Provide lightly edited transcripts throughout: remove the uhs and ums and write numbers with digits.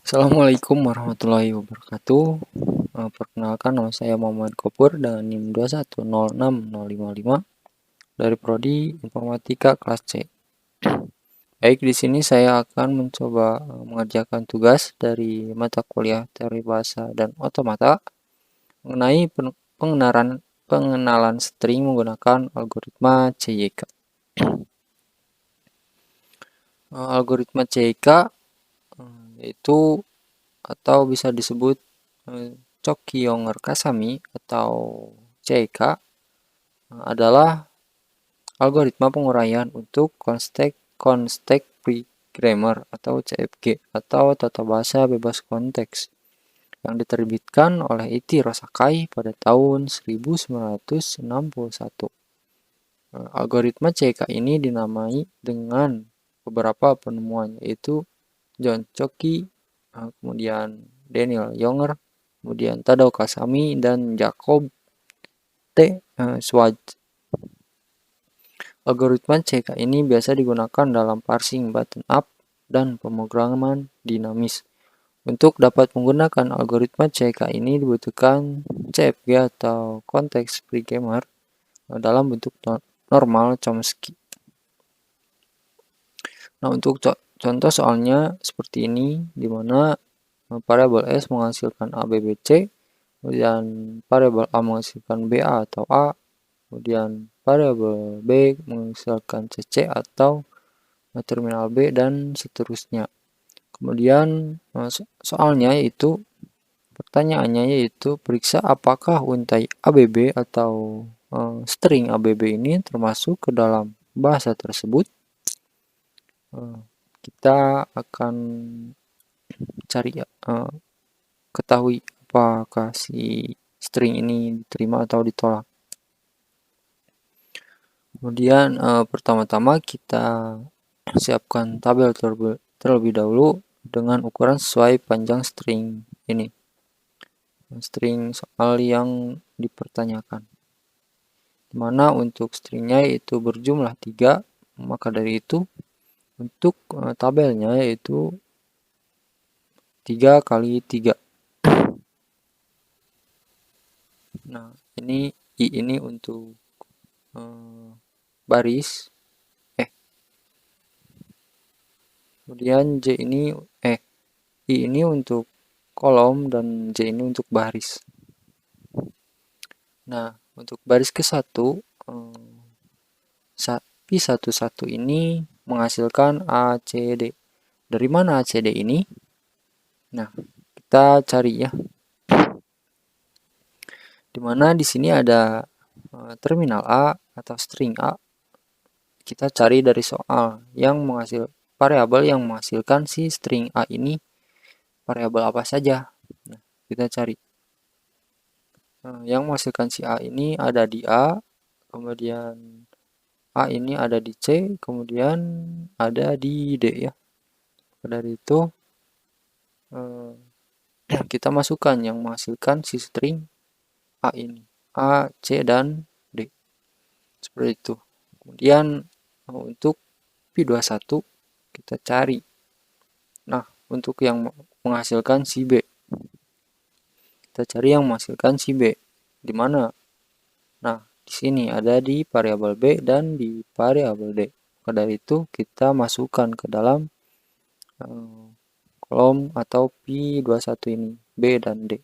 Assalamualaikum warahmatullahi wabarakatuh. Perkenalkan, nama saya Muhammad Gopur dengan NIM 2106055 dari Prodi Informatika kelas C. Baik, di sini saya akan mencoba mengerjakan tugas dari mata kuliah Teori Bahasa dan Otomata mengenai pengenalan string menggunakan algoritma CYK. Algoritma CYK yaitu atau bisa disebut Choky-Younger-Kasami atau CYK adalah algoritma penguraian untuk Context Free Grammar atau CFG atau tata bahasa bebas konteks yang diterbitkan oleh Ichiro Sakai pada tahun 1961. Algoritma CYK ini dinamai dengan beberapa penemuan, yaitu John Choky, kemudian Daniel Younger, kemudian Tadao Kasami, dan Jacob T. Schwartz. Algoritma CYK ini biasa digunakan dalam parsing button-up dan pemrograman dinamis. Untuk dapat menggunakan algoritma CYK ini dibutuhkan CFG atau Context Free Grammar dalam bentuk normal Chomsky. Nah, untuk contoh soalnya seperti ini, di mana variabel S menghasilkan A, B, B, C, kemudian variabel A menghasilkan BA atau A, kemudian variabel B menghasilkan CC atau terminal B, dan seterusnya. Kemudian soalnya yaitu, pertanyaannya yaitu, periksa apakah untai ABB atau string ABB ini termasuk ke dalam bahasa tersebut. Kita akan cari ketahui apakah si string ini diterima atau ditolak. Kemudian pertama-tama kita siapkan tabel terlebih dahulu dengan ukuran sesuai panjang string ini, string soal yang dipertanyakan, dimana untuk stringnya itu berjumlah 3. Maka dari itu untuk tabelnya yaitu 3 kali 3. Nah, ini I ini untuk baris, kemudian I ini untuk kolom, dan J ini untuk baris. Nah, untuk baris ke-1, Pi11 ini menghasilkan ACD. Dari mana ACD ini? Nah, kita cari ya. Dimana di sini ada terminal A atau string A. Kita cari dari soal yang variabel yang menghasilkan si string A ini, variabel apa saja. Nah, kita cari. Yang menghasilkan si A ini ada di A, kemudian A ini ada di C, kemudian ada di D ya. Dari itu kita masukkan yang menghasilkan si string A ini, A, C, dan D. Seperti itu. Kemudian untuk Pi21 kita cari. Nah, untuk yang menghasilkan si B, kita cari yang menghasilkan si B. Di mana? Nah, di sini ada di variabel B dan di variabel D. Maka dari itu kita masukkan ke dalam kolom atau Pi21 ini, B dan D.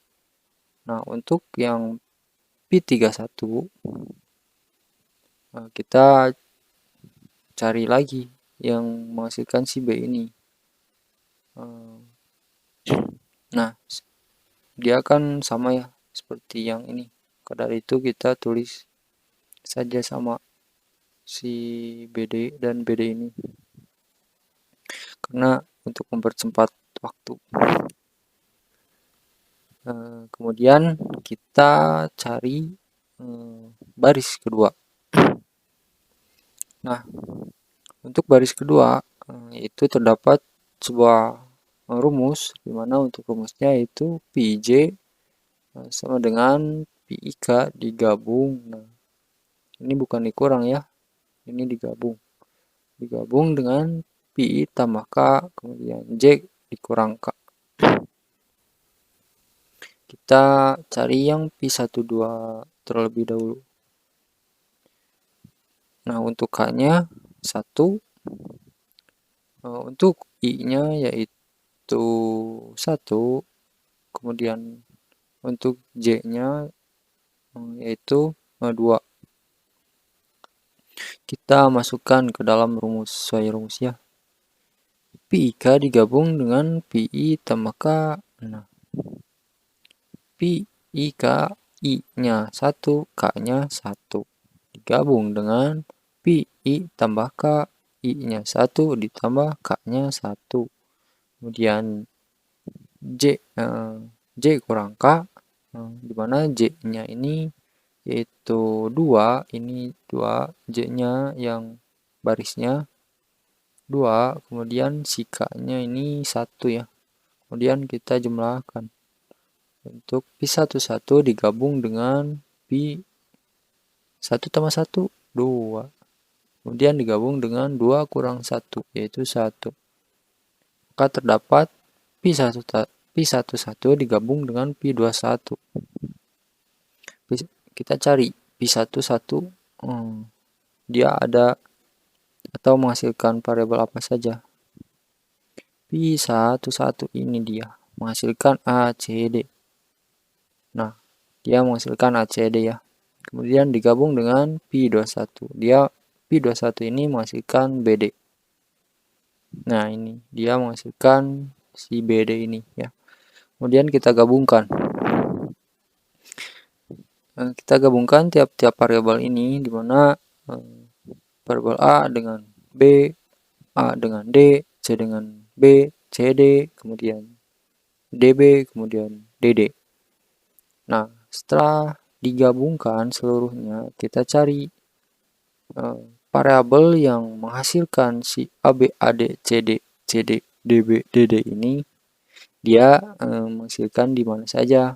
Nah, untuk yang Pi31 kita cari lagi yang menghasilkan si B ini. Nah, dia kan sama ya seperti yang ini. Dari itu kita tulis saja sama si BD dan BD ini, karena untuk mempercepat waktu. Kemudian kita cari baris kedua. Nah, untuk baris kedua itu terdapat sebuah rumus, dimana untuk rumusnya itu Pij sama dengan Pik digabung. Nah, ini bukan dikurang ya, ini digabung dengan Pi tambah K, kemudian J dikurang K. kita cari yang P12 terlebih dahulu. Nah, untuk K-nya 1, untuk I-nya yaitu 1, kemudian untuk J-nya yaitu 2. Kita masukkan ke dalam rumus sesuai rumus ya. Pi K digabung dengan Pi I tambah K. Nah, Pi I K, I-nya 1, K-nya 1. Digabung dengan Pi I tambah K, I-nya 1 ditambah K-nya 1. Kemudian J kurang K, dimana J-nya ini yaitu 2, ini 2, J-nya yang barisnya 2, kemudian si K-nya ini 1 ya. Kemudian kita jumlahkan. Untuk Pi11 digabung dengan Pi1 tambah 1, 2. Kemudian digabung dengan 2 kurang 1, yaitu 1. Maka terdapat Pi11 digabung dengan Pi21. Kita cari Pi11, dia ada atau menghasilkan variabel apa saja. Pi11 ini dia menghasilkan ACD. Nah, dia menghasilkan ACD ya. Kemudian digabung dengan Pi21. Pi21 ini menghasilkan BD. Nah, ini dia menghasilkan si BD ini ya. Kemudian kita gabungkan. Kita gabungkan tiap-tiap variabel ini, di mana variabel A dengan B, A dengan D, C dengan B, CD, kemudian DB, kemudian DD. Nah, setelah digabungkan seluruhnya, kita cari variabel yang menghasilkan si AB, AD, CD, CD, DB, DD ini, dia menghasilkan di mana saja.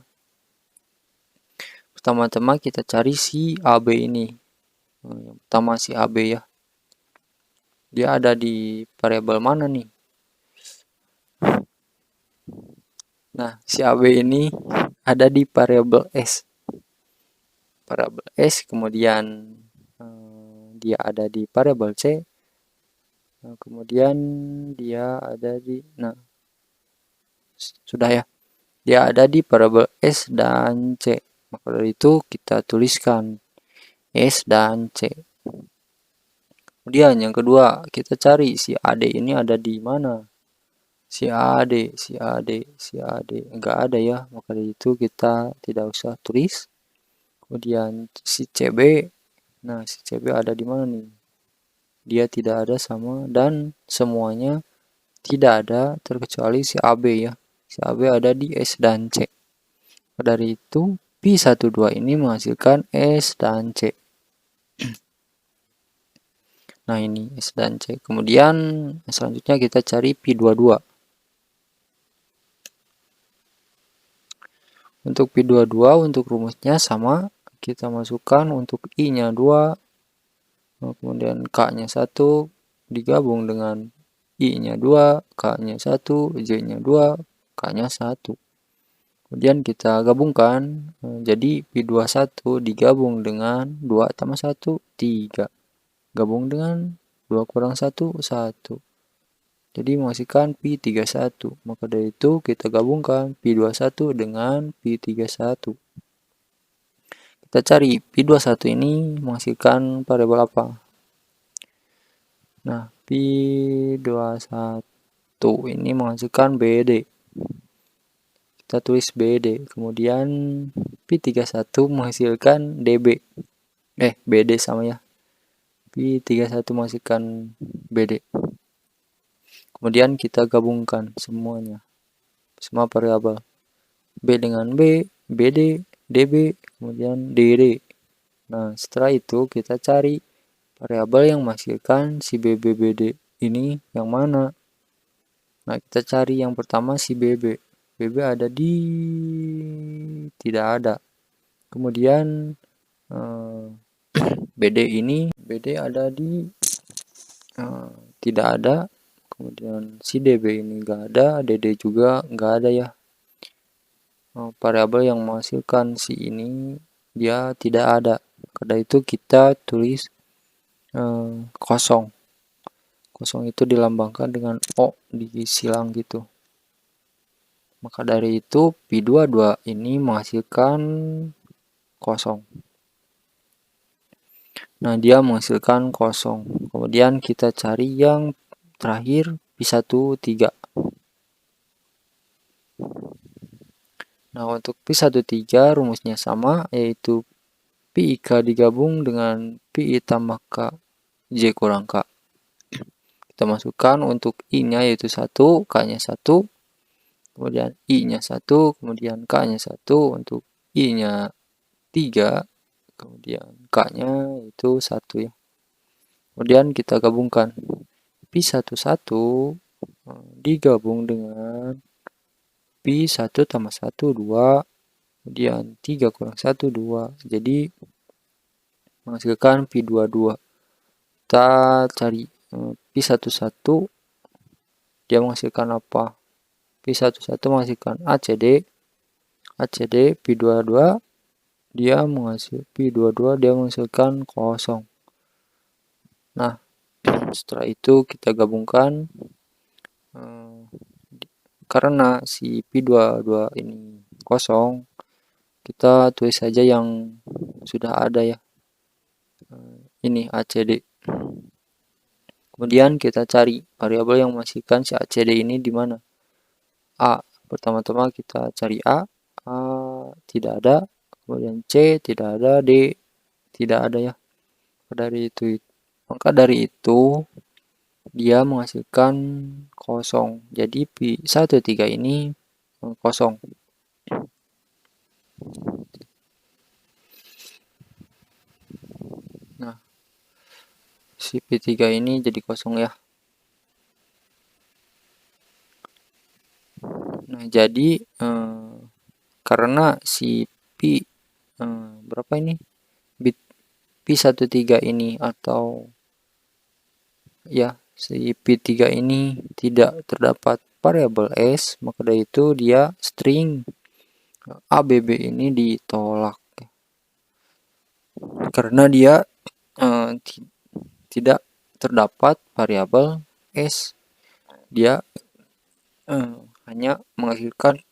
Pertama-tama kita cari si AB ini. Yang pertama si AB ya. Dia ada di variabel mana nih? Nah, si AB ini ada di variabel S. Variabel S, kemudian dia ada di variabel C. Kemudian dia ada di, sudah ya. Dia ada di variabel S dan C. Maka dari itu kita tuliskan S dan C. Kemudian yang kedua, kita cari si AD ini ada di mana. Si AD, enggak ada ya. Maka dari itu kita tidak usah tulis. Kemudian si CB, nah si CB ada di mana nih? Dia tidak ada sama, dan semuanya tidak ada terkecuali si AB ya. Si AB ada di S dan C. Dari itu Pi12 ini menghasilkan S dan C. Nah, ini S dan C. Kemudian selanjutnya kita cari Pi22. Untuk Pi22 untuk rumusnya sama. Kita masukkan untuk I-nya 2. Kemudian K-nya 1. Digabung dengan I-nya 2. K-nya 1. J-nya 2. K-nya 1. Kemudian kita gabungkan. Jadi Pi21 digabung dengan 2 tambah 1, 3. Gabung dengan 2 kurang 1, 1. Jadi menghasilkan Pi31. Maka dari itu kita gabungkan Pi21 dengan Pi31. Kita cari Pi21 ini menghasilkan variabel apa? Nah, Pi21 ini menghasilkan BD. Kita tulis BD. Kemudian Pi31 menghasilkan DB. BD sama ya. Pi31 menghasilkan BD. Kemudian kita gabungkan semuanya. Semua variabel. B dengan B, BD, DB, kemudian DD. Nah, setelah itu kita cari variabel yang menghasilkan si BB, BD ini yang mana? Nah, kita cari yang pertama si BB. BB ada di, tidak ada. Kemudian BD ada di, tidak ada. Kemudian si DB ini enggak ada, DD juga enggak ada ya. variabel yang menghasilkan si ini dia tidak ada. Karena itu kita tulis kosong. Kosong itu dilambangkan dengan O di silang gitu. Maka dari itu Pi22 ini menghasilkan kosong. Nah, dia menghasilkan kosong. Kemudian kita cari yang terakhir Pi13. Nah, untuk Pi13 rumusnya sama, yaitu Pi K digabung dengan Pi tambah K J kurang K. Kita masukkan untuk I-nya yaitu 1, K-nya 1, kemudian I-nya 1, kemudian K-nya 1, untuk I-nya 3, kemudian K-nya itu 1 ya. Kemudian kita gabungkan Pi11 digabung dengan Pi1 tambah 1, 2, kemudian 3 kurang 1, 2. Jadi menghasilkan Pi22. Kita cari Pi11 dia menghasilkan apa? Pi11 menghasilkan ACD. ACD Pi22 dia menghasilkan kosong. Nah, setelah itu kita gabungkan karena si Pi22 ini kosong, kita tulis saja yang sudah ada ya. Ini ACD. Kemudian kita cari variabel yang menghasilkan si ACD ini di mana? A. Pertama-tama kita cari A. A tidak ada. Kemudian C tidak ada. D tidak ada ya. Maka dari itu dia menghasilkan kosong. Jadi Pi13 ini kosong. Nah, si Pi3 ini jadi kosong ya. Nah, jadi karena si Pi berapa ini? Bit Pi13 ini atau ya si Pi3 ini tidak terdapat variabel S, maka dari itu dia string ABB ini ditolak karena dia tidak terdapat variabel S. Dia hanya menghasilkan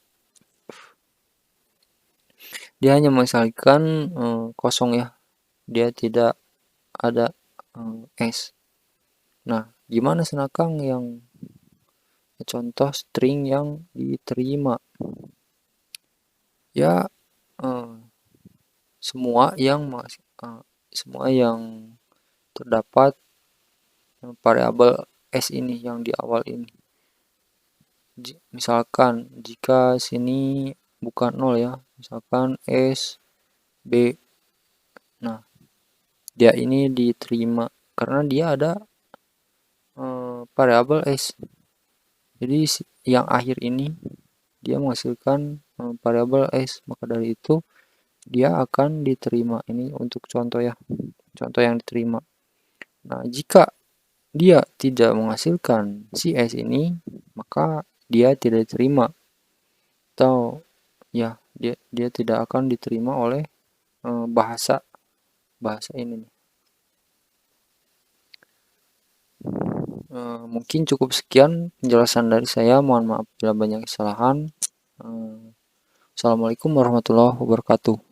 kosong ya. Dia tidak ada S. Nah, gimana senakang yang contoh string yang diterima? Ya, semua yang terdapat variabel S ini yang di awal ini. Misalkan jika sini bukan 0 ya, misalkan S, B. Nah, dia ini diterima karena dia ada variabel S. Jadi yang akhir ini dia menghasilkan variabel S, maka dari itu dia akan diterima. Ini untuk contoh ya, contoh yang diterima. Nah, jika dia tidak menghasilkan si S ini, maka dia tidak diterima, atau ya dia tidak akan diterima oleh bahasa ini. Mungkin cukup sekian penjelasan dari saya. Mohon maaf bila banyak kesalahan. Assalamualaikum warahmatullahi wabarakatuh.